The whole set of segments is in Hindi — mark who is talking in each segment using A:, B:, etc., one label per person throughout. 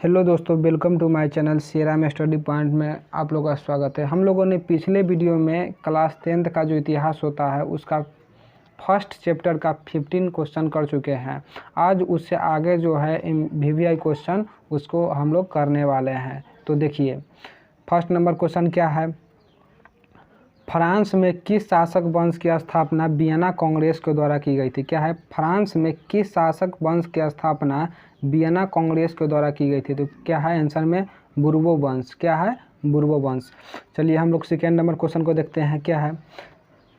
A: हेलो दोस्तों, welcome to my channel Shriram study point में आप लोगों का स्वागत है। हम लोगों ने पिछले वीडियो में क्लास 10th का जो इतिहास होता है उसका फर्स्ट चैप्टर का 15 क्वेश्चन कर चुके हैं। आज उससे आगे जो है वीवीआई क्वेश्चन उसको हम लोग करने वाले हैं। तो देखिए, फर्स्ट नंबर क्वेश्चन क्या है। फ्रांस में किस शासक वंश की स्थापना वियना कांग्रेस के द्वारा की गई थी? क्या है, फ्रांस में किस शासक वंश की स्थापना वियना कांग्रेस के द्वारा की गई थी? तो क्या है आंसर में बुर्बो वंश। क्या है, बुर्बो वंश। चलिए हम लोग सेकेंड नंबर क्वेश्चन को देखते हैं। क्या है,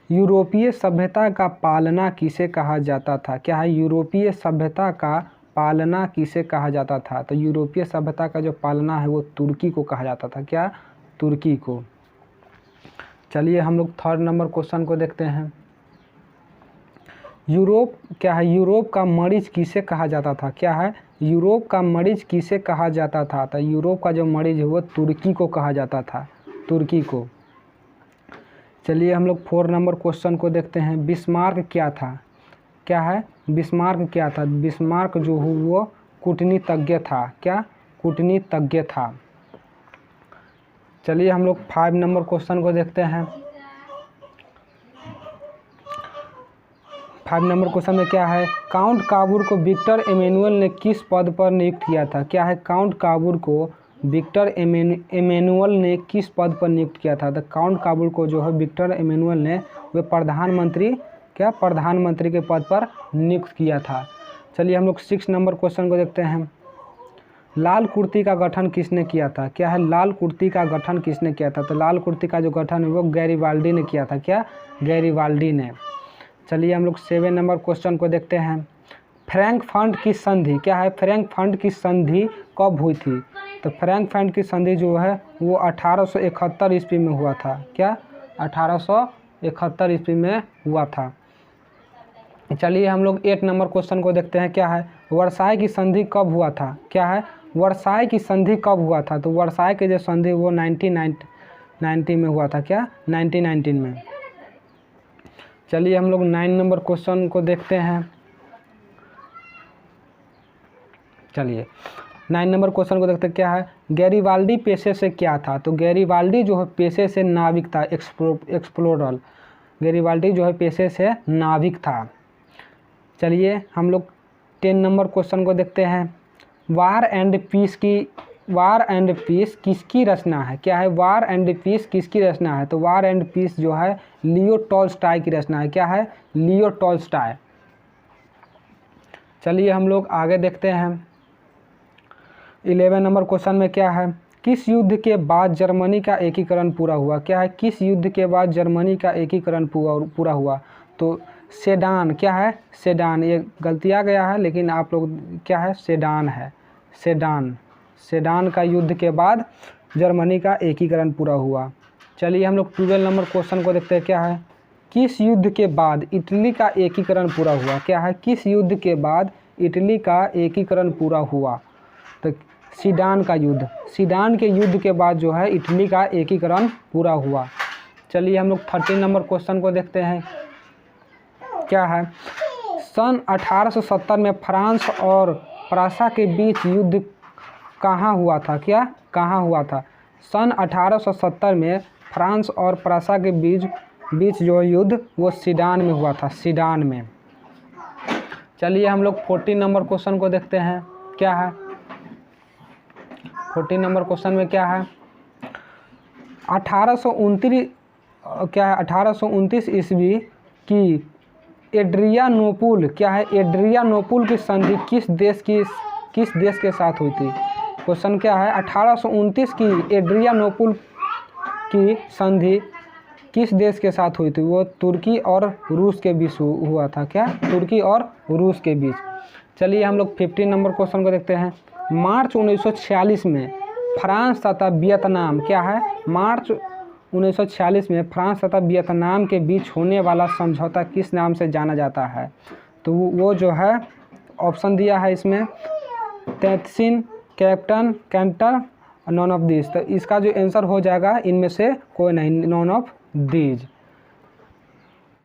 A: यूरोपीय सभ्यता का पालना किसे कहा जाता था? क्या है, यूरोपीय सभ्यता का पालना किसे कहा जाता था? तो यूरोपीय सभ्यता का जो पालना है वो तुर्की को कहा जाता था। क्या, तुर्की को। चलिए हम लोग थर्ड नंबर क्वेश्चन को देखते हैं। यूरोप, क्या है, यूरोप का मरीज किसे कहा जाता था? क्या है, यूरोप का मरीज किसे कहा जाता था? तो यूरोप का जो मरीज है वो तुर्की को कहा जाता था, तुर्की को। चलिए हम लोग फोर्थ नंबर क्वेश्चन को देखते हैं। बिस्मार्क क्या था? क्या है, बिस्मार्क क्या था? बिस्मार्क जो हो वो कूटनीतिज्ञ था। क्या, कूटनीतिज्ञ था। चलिए हम लोग 5 नंबर क्वेश्चन को देखते हैं। 5 नंबर क्वेश्चन में क्या है, काउंट काबूर को विक्टर एमेनुअल ने किस पद पर नियुक्त किया था? क्या है, काउंट काबूर को विक्टर एमेनुअल ने किस पद पर नियुक्त किया था? तो काउंट काबूर को जो है विक्टर एमेनुअल ने वे प्रधानमंत्री, क्या, प्रधानमंत्री के पद पर नियुक्त किया था। चलिए हम लोग 6 नंबर क्वेश्चन को देखते हैं। लाल कुर्ती का गठन किसने किया था? क्या है, लाल कुर्ती का गठन किसने किया था? तो लाल कुर्ती का जो गठन है वो गैरीबाल्डी ने किया था। क्या, गैरीबाल्डी ने। चलिए हम लोग 7 नंबर क्वेश्चन को देखते हैं। फ्रैंकफर्ट की संधि, क्या है, फ्रैंकफर्ट की संधि कब हुई थी? तो फ्रैंकफर्ट की संधि जो है वो 1871 ईस्वी में हुआ था। क्या, 1871 ईस्वी में हुआ था। चलिए हम लोग 8 नंबर क्वेश्चन को देखते हैं। क्या है, वर्साई की संधि कब हुआ था? क्या है, वर्साई की संधि कब हुआ था? तो वर्साई की जो संधि वो 1990 में हुआ था। क्या, 1919 में। चलिए हम लोग 9 नंबर क्वेश्चन को देखते हैं। चलिए 9 नंबर क्वेश्चन को देखते हैं। क्या है, गैरीबाल्डी पेशे से क्या था? तो गैरीबाल्डी जो है पेशे से नाविक था, एक्सप्लोरर। गैरीबाल्डी जो है पेशे से नाविक था। चलिए हम लोग 10 नंबर क्वेश्चन को देखते हैं। वार एंड पीस किसकी रचना है? क्या है, वार एंड पीस किसकी रचना है? तो वार एंड पीस जो है लियो टॉल्स्टॉय की रचना है। क्या है, लियो टॉल्स्टॉय। चलिए हम लोग आगे देखते हैं। 11 नंबर क्वेश्चन में क्या है, किस युद्ध के बाद जर्मनी का एकीकरण पूरा हुआ? क्या है, किस युद्ध के बाद जर्मनी का एकीकरण पूरा हुआ? तो सेडान। क्या है, सेडान। ये गलती आ गया है लेकिन आप लोग, क्या है, सेडान है, सेडान। सेडान का युद्ध के बाद जर्मनी का एकीकरण पूरा हुआ। चलिए हम लोग 12 नंबर क्वेश्चन को देखते हैं। क्या है, किस युद्ध के बाद इटली का एकीकरण पूरा हुआ? क्या है, किस युद्ध के बाद इटली का एकीकरण पूरा हुआ? तो सीडान का युद्ध। सीडान के युद्ध के बाद जो है इटली का एकीकरण पूरा हुआ। चलिए हम लोग 13 नंबर क्वेश्चन को देखते हैं। क्या है, सन 1870 में फ्रांस और प्रासा के बीच युद्ध कहाँ हुआ था? क्या, कहाँ हुआ था? सन 1870 में फ्रांस और प्रासा के बीच जो युद्ध वो सीडान में हुआ था, सीडान में। चलिए हम लोग 14 नंबर क्वेश्चन को देखते हैं। क्या है, 14 नंबर क्वेश्चन में क्या है, 1829 ईस्वी की एड्रियानोपुल, क्या है, एड्रियानोपुल की संधि किस देश के साथ हुई थी? क्वेश्चन क्या है, 1829 की एड्रियानोपुल की संधि किस देश के साथ हुई थी? वो तुर्की और रूस के बीच हुआ था। क्या, तुर्की और रूस के बीच। चलिए हम लोग 15 नंबर क्वेश्चन को देखते हैं। मार्च 1946 में फ्रांस तथा वियतनाम, क्या है, मार्च 1946 में फ्रांस तथा वियतनाम के बीच होने वाला समझौता किस नाम से जाना जाता है? तो वो जो है ऑप्शन दिया है इसमें, तैतसिन, captain, Cantor, none of this. तो इसका जो आंसर हो जाएगा इनमें से कोई नहीं, नॉन ऑफ दीज।